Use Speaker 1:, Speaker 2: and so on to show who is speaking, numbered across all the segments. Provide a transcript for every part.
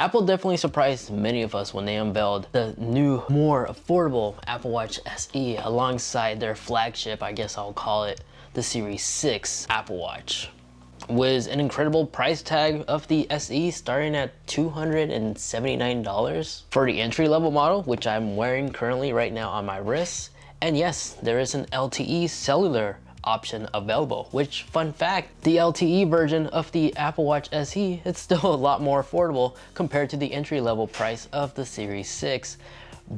Speaker 1: Apple definitely surprised many of us when they unveiled the new, more affordable Apple Watch SE alongside their flagship, I guess I'll call it, the Series 6 Apple Watch. With an incredible price tag of the SE starting at $279 for the entry-level model, which I'm wearing currently right now on my wrist. And yes, there is an LTE cellular option available, which, fun fact, the LTE version of the Apple Watch SE is still a lot more affordable compared to the entry-level price of the Series 6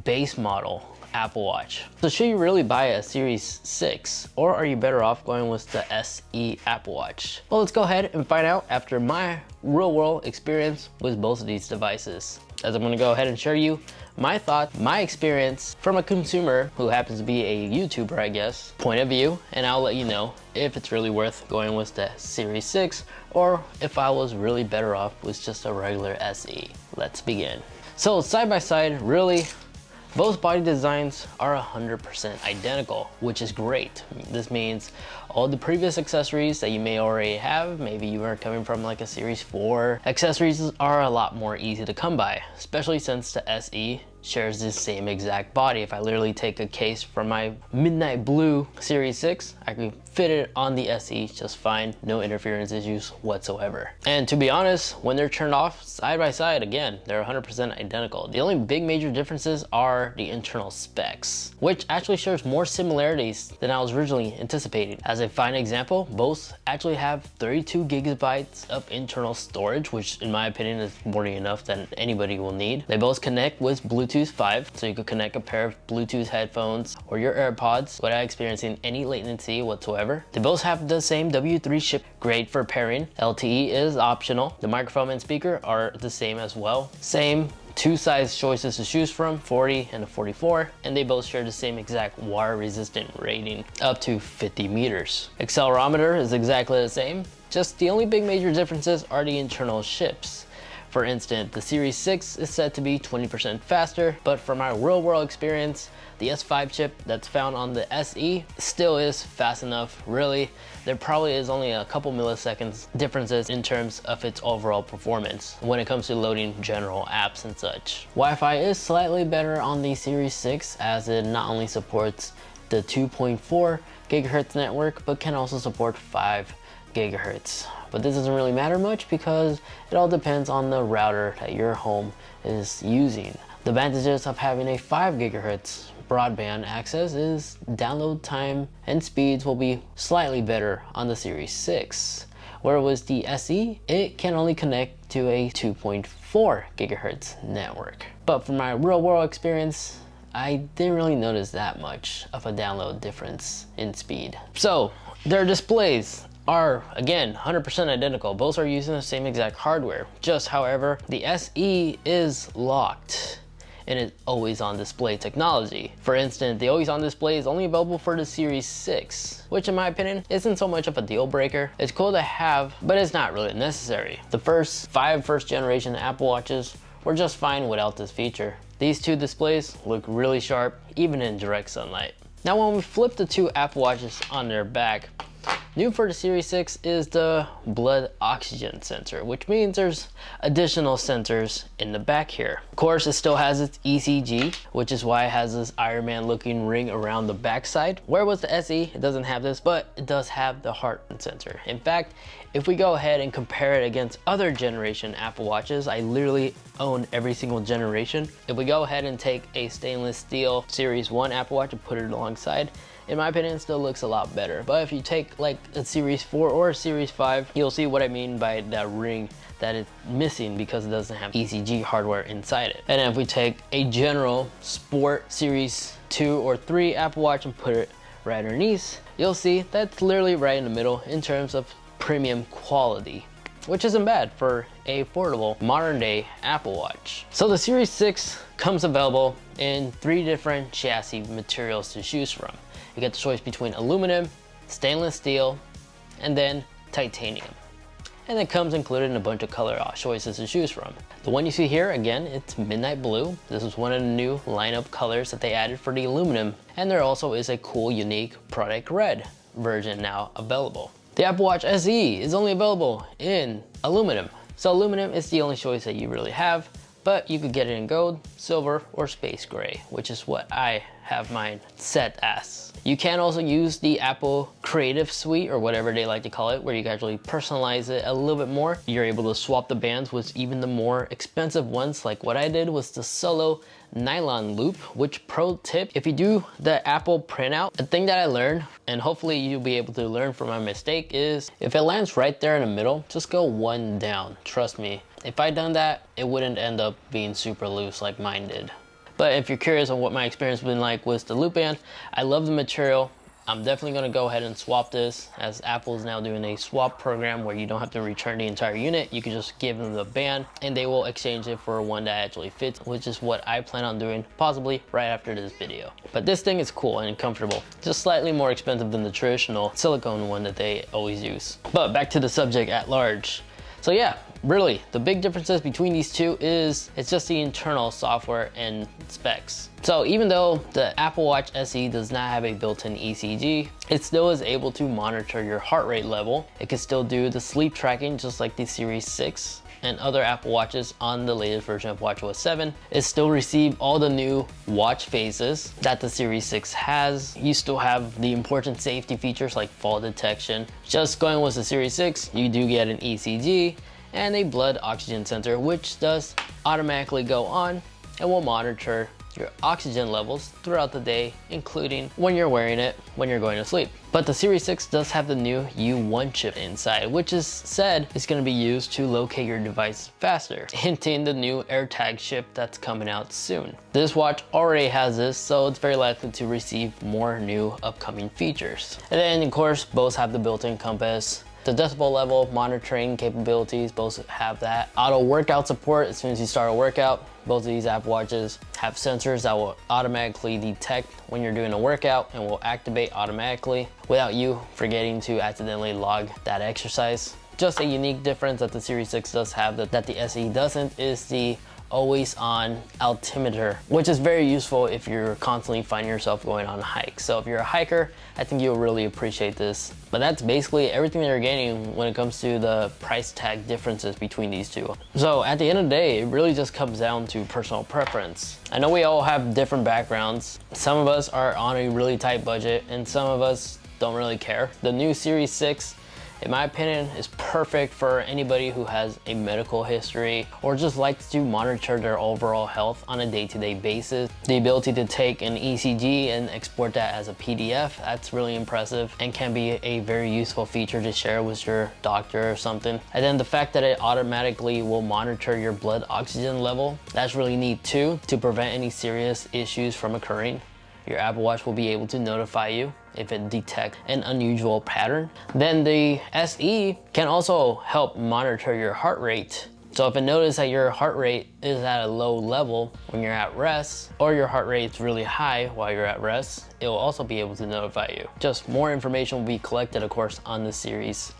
Speaker 1: base model Apple Watch. So should you really buy a Series 6, or are you better off going with the SE Apple Watch? Well, let's go ahead and find out after my real-world experience with both of these devices. As I'm gonna go ahead and share you my thoughts, my experience from a consumer who happens to be a YouTuber, I guess, point of view, and I'll let you know if it's really worth going with the Series 6 or if I was really better off with just a regular SE. Let's begin. So side by side, really, both body designs are 100% identical, which is great. This means all the previous accessories that you may already have, maybe you are coming from like a Series 4, accessories are a lot more easy to come by, especially since the SE shares the same exact body. If I literally take a case from my midnight blue Series 6, I can fit it on the SE just fine, no interference issues whatsoever. And to be honest, when they're turned off side by side, again, they're 100% identical. The only big major differences are the internal specs, which actually shares more similarities than I was originally anticipating. As a fine example, both actually have 32 gigabytes of internal storage, which in my opinion is more than enough than anybody will need. They both connect with Bluetooth 5, so you could connect a pair of Bluetooth headphones or your AirPods without experiencing any latency whatsoever. They both have the same W3 chip, great for pairing. LTE is optional. The microphone and speaker are the same as well. Same two size choices to choose from, 40 and a 44, and they both share the same exact water resistant rating, up to 50 meters. Accelerometer is exactly the same, just the only big major differences are the internal chips. For instance, the Series 6 is said to be 20% faster, but from my real-world experience, the S5 chip that's found on the SE still is fast enough. Really, there probably is only a couple milliseconds differences in terms of its overall performance when it comes to loading general apps and such. Wi-Fi is slightly better on the Series 6 as it not only supports the 2.4 gigahertz network, but can also support 5 gigahertz. But this doesn't really matter much because it all depends on the router that your home is using. The advantages of having a 5 gigahertz broadband access is download time and speeds will be slightly better on the Series 6. Whereas the SE, it can only connect to a 2.4 gigahertz network. But from my real world experience, I didn't really notice that much of a download difference in speed. So their displays are again 100% identical. Both are using the same exact hardware. Just however, the SE is locked and it's always on display technology. For instance, the always on display is only available for the Series 6, which in my opinion isn't so much of a deal breaker. It's cool to have, but it's not really necessary. The first 5 first generation Apple Watches were just fine without this feature. These two displays look really sharp even in direct sunlight. Now when we flip the two Apple Watches on their back, new for the Series 6 is the blood oxygen sensor, which means there's additional sensors in the back here. Of course, it still has its ECG, which is why it has this Iron Man looking ring around the backside. Where was the SE? It doesn't have this, but it does have the heart sensor. In fact, if we go ahead and compare it against other generation Apple Watches, I literally own every single generation. If we go ahead and take a stainless steel Series 1 Apple Watch and put it alongside, in my opinion, it still looks a lot better. But if you take like a Series 4 or a Series 5, you'll see what I mean by that ring that is missing because it doesn't have ECG hardware inside it. And if we take a general sport Series 2 or 3 Apple Watch and put it right underneath, you'll see that's literally right in the middle in terms of premium quality, which isn't bad for a affordable modern day Apple Watch. So the Series 6 comes available in 3 different chassis materials to choose from. You get the choice between aluminum, stainless steel, and then titanium. And it comes included in a bunch of color choices to choose from. The one you see here, again, it's midnight blue. This is one of the new lineup colors that they added for the aluminum. And there also is a cool, unique product red version now available. The Apple Watch SE is only available in aluminum. So aluminum is the only choice that you really have, but you could get it in gold, silver, or space gray, which is what I have mine set as. You can also use the Apple Creative Suite, or whatever they like to call it, where you can actually personalize it a little bit more. You're able to swap the bands with even the more expensive ones. Like what I did was the Solo nylon loop, which pro tip, if you do the Apple printout, the thing that I learned, and hopefully you'll be able to learn from my mistake, is if it lands right there in the middle, just go one down. Trust me, if I'd done that, it wouldn't end up being super loose like mine did. But if you're curious on what my experience has been like with the loop band, I love the material. I'm definitely gonna go ahead and swap this, as Apple is now doing a swap program where you don't have to return the entire unit. You can just give them the band and they will exchange it for one that actually fits, which is what I plan on doing possibly right after this video. But this thing is cool and comfortable, just slightly more expensive than the traditional silicone one that they always use. But back to the subject at large. So yeah, really, the big differences between these two is it's just the internal software and specs. So even though the Apple Watch SE does not have a built-in ECG, it still is able to monitor your heart rate level. It can still do the sleep tracking just like the Series 6 and other Apple Watches on the latest version of watchOS 7. It still receives all the new watch faces that the Series 6 has. You still have the important safety features like fall detection. Just going with the Series 6, you do get an ECG and a blood oxygen sensor, which does automatically go on and will monitor your oxygen levels throughout the day, including when you're wearing it, when you're going to sleep. But the Series 6 does have the new U1 chip inside, which is said is going to be used to locate your device faster, hinting the new AirTag chip that's coming out soon. This watch already has this, so it's very likely to receive more new upcoming features. And then of course, both have the built-in compass. The decibel level monitoring capabilities, both have that. Auto workout support as soon as you start a workout. Both of these Apple Watches have sensors that will automatically detect when you're doing a workout and will activate automatically without you forgetting to accidentally log that exercise. Just a unique difference that the Series 6 does have that the SE doesn't is the always on altimeter, which is very useful if you're constantly finding yourself going on hikes. So if you're a hiker, I think you'll really appreciate this. But that's basically everything that you're getting when it comes to the price tag differences between these two. So at the end of the day, it really just comes down to personal preference. I know we all have different backgrounds. Some of us are on a really tight budget and some of us don't really care. The new Series 6, in my opinion, is perfect for anybody who has a medical history or just likes to monitor their overall health on a day-to-day basis. The ability to take an ECG and export that as a PDF, that's really impressive and can be a very useful feature to share with your doctor or something. And then the fact that it automatically will monitor your blood oxygen level, that's really neat too, to prevent any serious issues from occurring. Your Apple Watch will be able to notify you if it detects an unusual pattern. Then the SE can also help monitor your heart rate. So if it notices that your heart rate is at a low level when you're at rest, or your heart rate's really high while you're at rest, it will also be able to notify you. Just more information will be collected, of course, on the Series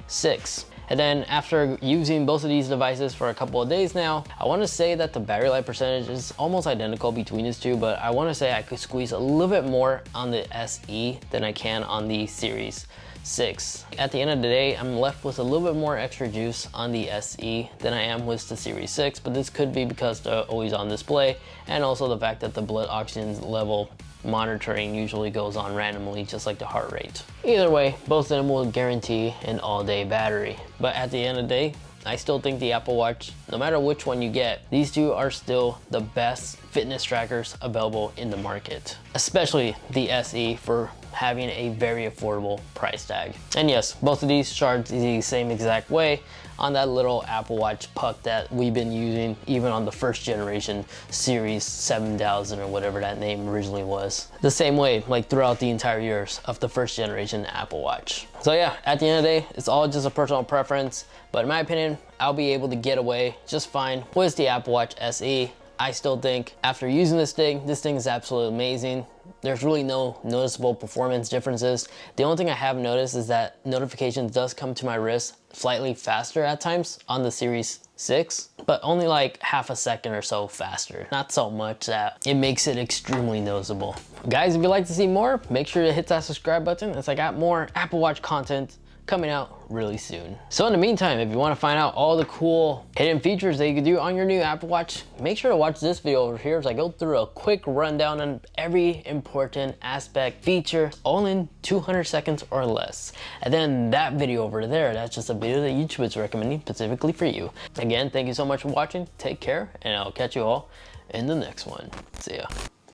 Speaker 1: 6. And then after using both of these devices for a couple of days now, I want to say that the battery life percentage is almost identical between these two, but I want to say I could squeeze a little bit more on the SE than I can on the Series 6. At the end of the day, I'm left with a little bit more extra juice on the SE than I am with the Series 6, but this could be because the always on display and also the fact that the blood oxygen level monitoring usually goes on randomly, just like the heart rate. Either way, both of them will guarantee an all-day battery. But at the end of the day, I still think the Apple Watch, no matter which one you get, these two are still the best fitness trackers available in the market, especially the SE for having a very affordable price tag. And yes, both of these charge the same exact way on that little Apple Watch puck that we've been using even on the first generation Series 7000 or whatever that name originally was. The same way, like throughout the entire years of the first generation Apple Watch. So yeah, at the end of the day, it's all just a personal preference, but in my opinion, I'll be able to get away just fine with the Apple Watch SE. I still think after using this thing is absolutely amazing. There's really no noticeable performance differences. The only thing I have noticed is that notifications does come to my wrist slightly faster at times on the Series 6, but only like half a second or so faster. Not so much that it makes it extremely noticeable. Guys, if you'd like to see more, make sure to hit that subscribe button as I got more Apple Watch content coming out really soon. So in the meantime, if you want to find out all the cool hidden features that you can do on your new Apple Watch, make sure to watch this video over here as I go through a quick rundown on every important aspect, feature, all in 200 seconds or less. And then that video over there, that's just a video that YouTube is recommending specifically for you. Again, thank you so much for watching. Take care, and I'll catch you all in the next one. See ya.